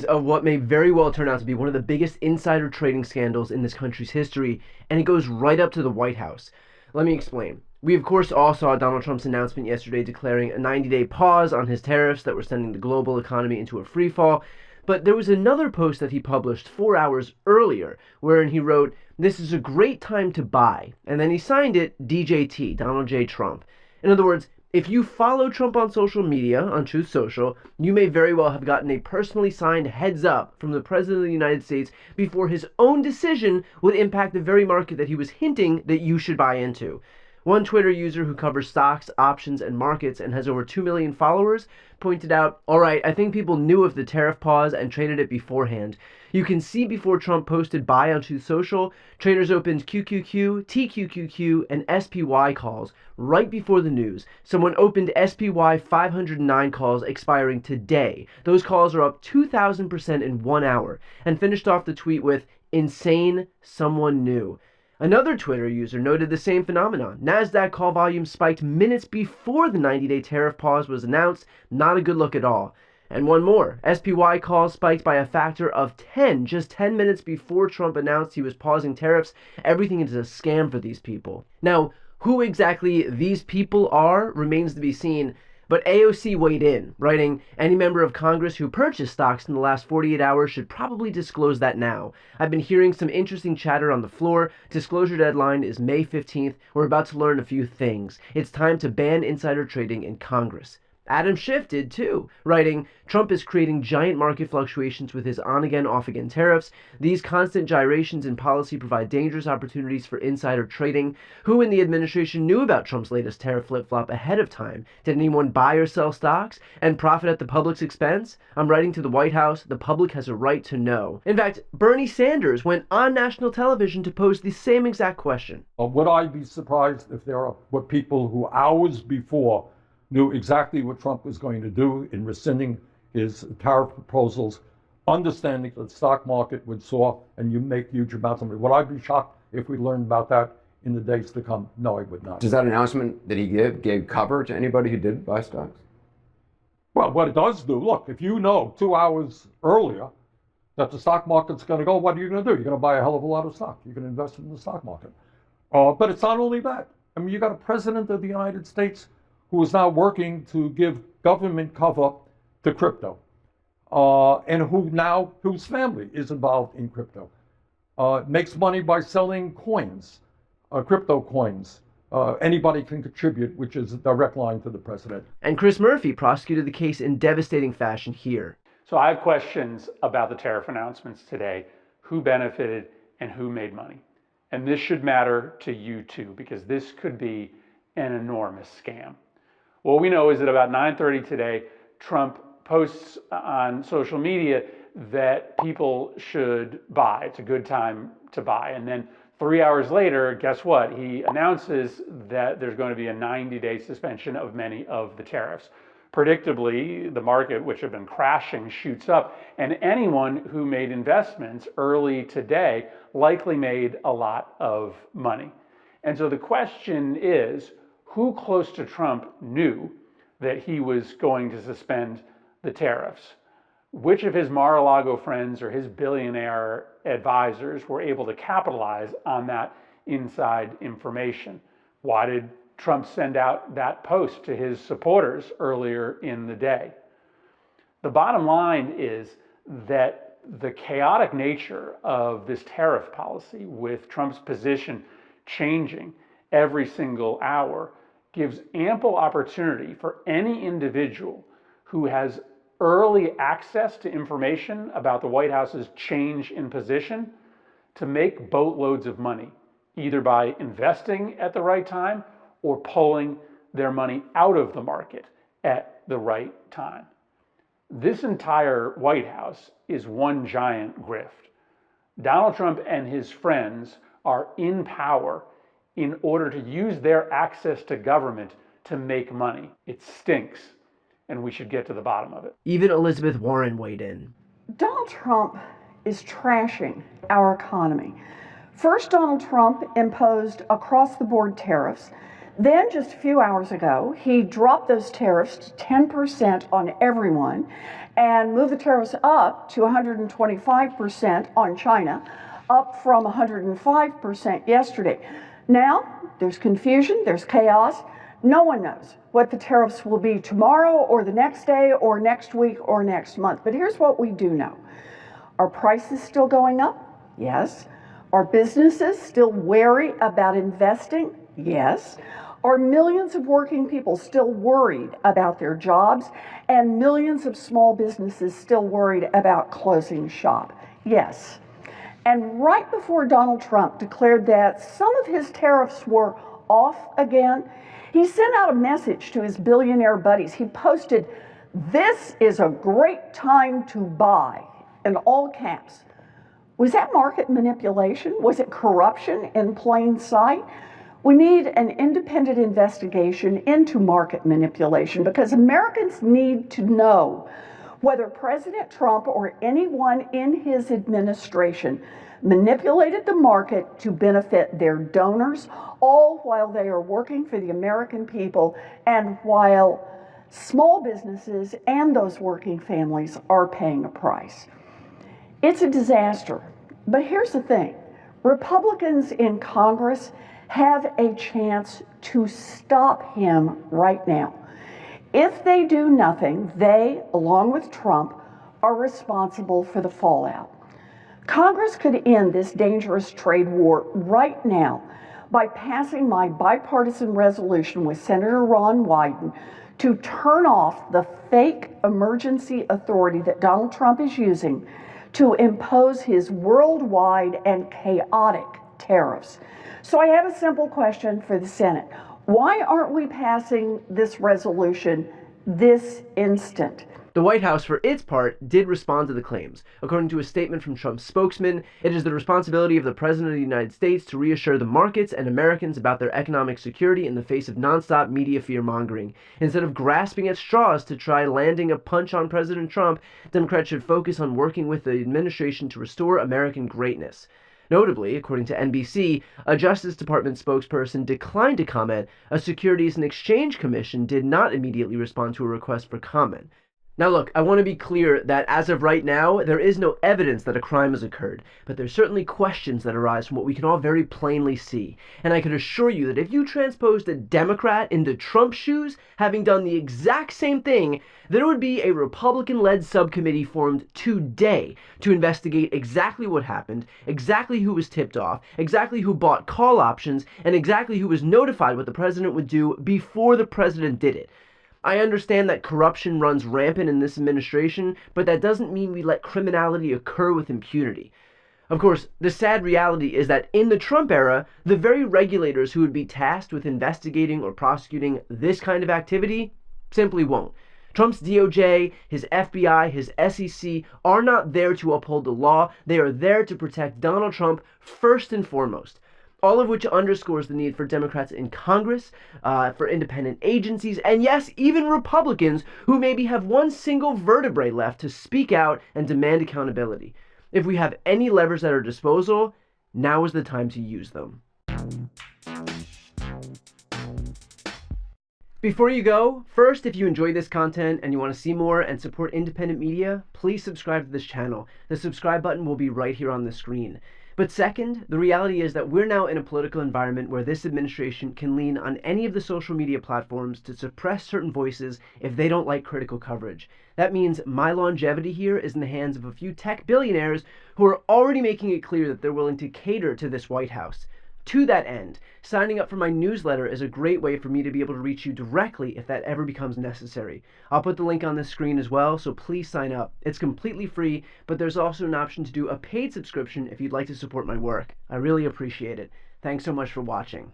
Of what may very well turn out to be one of the biggest insider trading scandals in this country's history, and it goes right up to the White House. Let me explain. We, of course, all saw Donald Trump's announcement yesterday declaring a 90-day pause on his tariffs that were sending the global economy into a freefall. But there was another post that he published 4 hours earlier, wherein he wrote, "This is a great time to buy." And then he signed it DJT, Donald J. Trump. In other words, if you follow Trump on social media, on Truth Social, you may very well have gotten a personally signed heads up from the President of the United States before his own decision would impact the very market that he was hinting that you should buy into. One Twitter user who covers stocks, options, and markets and has over 2 million followers pointed out, "All right, I think people knew of the tariff pause and traded it beforehand. You can see before Trump posted buy on Truth Social, traders opened QQQ, TQQQ, and SPY calls right before the news. Someone opened SPY 509 calls expiring today. Those calls are up 2,000% in 1 hour," and finished off the tweet with, "Insane, someone knew." Another Twitter user noted the same phenomenon. NASDAQ call volume spiked minutes before the 90-day tariff pause was announced. Not a good look at all. And one more. SPY calls spiked by a factor of 10, just 10 minutes before Trump announced he was pausing tariffs. Everything is a scam for these people. Now, who exactly these people are remains to be seen. But AOC weighed in, writing, "Any member of Congress who purchased stocks in the last 48 hours should probably disclose that now. I've been hearing some interesting chatter on the floor. Disclosure deadline is May 15th. We're about to learn a few things. It's time to ban insider trading in Congress." Adam Schiff did too, writing, "Trump is creating giant market fluctuations with his on-again, off-again tariffs. These constant gyrations in policy provide dangerous opportunities for insider trading. Who in the administration knew about Trump's latest tariff flip-flop ahead of time? Did anyone buy or sell stocks and profit at the public's expense? I'm writing to the White House. The public has a right to know." In fact, Bernie Sanders went on national television to pose the same exact question. Would I be surprised if there were people who hours before knew exactly what Trump was going to do in rescinding his tariff proposals, understanding that the stock market would soar and you make huge amounts of money? Would I be shocked if we learned about that in the days to come? No, I would not. Does that announcement that he gave cover to anybody who did buy stocks? Well, what it does do, look, if you know 2 hours earlier that the stock market's going to go, what are you going to do? You're going to buy a hell of a lot of stock. You're going to invest in the stock market. But it's not only that. I mean, you got a president of the United States who is now working to give government cover to crypto, and whose family is involved in crypto, makes money by selling coins, crypto coins. Anybody can contribute, which is a direct line to the president. And Chris Murphy prosecuted the case in devastating fashion here. So I have questions about the tariff announcements today. Who benefited and who made money? And this should matter to you too, because this could be an enormous scam. What we know is that about 9:30 today, Trump posts on social media that people should buy. It's a good time to buy. And then 3 hours later, guess what? He announces that there's going to be a 90-day suspension of many of the tariffs. Predictably, the market, which had been crashing, shoots up, and anyone who made investments early today likely made a lot of money. And so the question is, who close to Trump knew that he was going to suspend the tariffs? Which of his Mar-a-Lago friends or his billionaire advisors were able to capitalize on that inside information? Why did Trump send out that post to his supporters earlier in the day? The bottom line is that the chaotic nature of this tariff policy, with Trump's position changing every single hour, gives ample opportunity for any individual who has early access to information about the White House's change in position to make boatloads of money, either by investing at the right time or pulling their money out of the market at the right time. This entire White House is one giant grift. Donald Trump and his friends are in power in order to use their access to government to make money. It stinks, and we should get to the bottom of it. Even Elizabeth Warren weighed in. Donald Trump is trashing our economy. First, Donald Trump imposed across-the-board tariffs Then, just a few hours ago, he dropped those tariffs to 10% on everyone and moved the tariffs up to 125% on China, up from 105% yesterday. Now, there's confusion, there's chaos. No one knows what the tariffs will be tomorrow or the next day or next week or next month. But here's what we do know. Are prices still going up? Yes. Are businesses still wary about investing? Yes. Are millions of working people still worried about their jobs and millions of small businesses still worried about closing shop? Yes. And right before Donald Trump declared that some of his tariffs were off again, he sent out a message to his billionaire buddies. He posted, "This is a great time to buy," in all caps. Was that market manipulation? Was it corruption in plain sight? We need an independent investigation into market manipulation because Americans need to know whether President Trump or anyone in his administration manipulated the market to benefit their donors, all while they are working for the American people and while small businesses and those working families are paying a price. It's a disaster. But here's the thing. Republicans in Congress have a chance to stop him right now. If they do nothing, they, along with Trump, are responsible for the fallout. Congress could end this dangerous trade war right now by passing my bipartisan resolution with Senator Ron Wyden to turn off the fake emergency authority that Donald Trump is using to impose his worldwide and chaotic tariffs. So I have a simple question for the Senate. Why aren't we passing this resolution this instant? The White House, for its part, did respond to the claims. According to a statement from Trump's spokesman, it is the responsibility of the President of the United States to reassure the markets and Americans about their economic security in the face of nonstop media fear-mongering. Instead of grasping at straws to try landing a punch on President Trump, Democrats should focus on working with the administration to restore American greatness. Notably, according to NBC, a Justice Department spokesperson declined to comment. A Securities and Exchange Commission did not immediately respond to a request for comment. Now look, I want to be clear that as of right now, there is no evidence that a crime has occurred, but there's certainly questions that arise from what we can all very plainly see. And I can assure you that if you transposed a Democrat into Trump's shoes, having done the exact same thing, there would be a Republican-led subcommittee formed today to investigate exactly what happened, exactly who was tipped off, exactly who bought call options, and exactly who was notified what the president would do before the president did it. I understand that corruption runs rampant in this administration, but that doesn't mean we let criminality occur with impunity. Of course, the sad reality is that in the Trump era, the very regulators who would be tasked with investigating or prosecuting this kind of activity simply won't. Trump's DOJ, his FBI, his SEC are not there to uphold the law. They are there to protect Donald Trump first and foremost. All of which underscores the need for Democrats in Congress, for independent agencies, and yes, even Republicans who maybe have one single vertebrae left to speak out and demand accountability. If we have any levers at our disposal, now is the time to use them. Before you go, first, if you enjoy this content and you want to see more and support independent media, please subscribe to this channel. The subscribe button will be right here on the screen. But second, the reality is that we're now in a political environment where this administration can lean on any of the social media platforms to suppress certain voices if they don't like critical coverage. That means my longevity here is in the hands of a few tech billionaires who are already making it clear that they're willing to cater to this White House. To that end, signing up for my newsletter is a great way for me to be able to reach you directly if that ever becomes necessary. I'll put the link on the screen as well, so please sign up. It's completely free, but there's also an option to do a paid subscription if you'd like to support my work. I really appreciate it. Thanks so much for watching.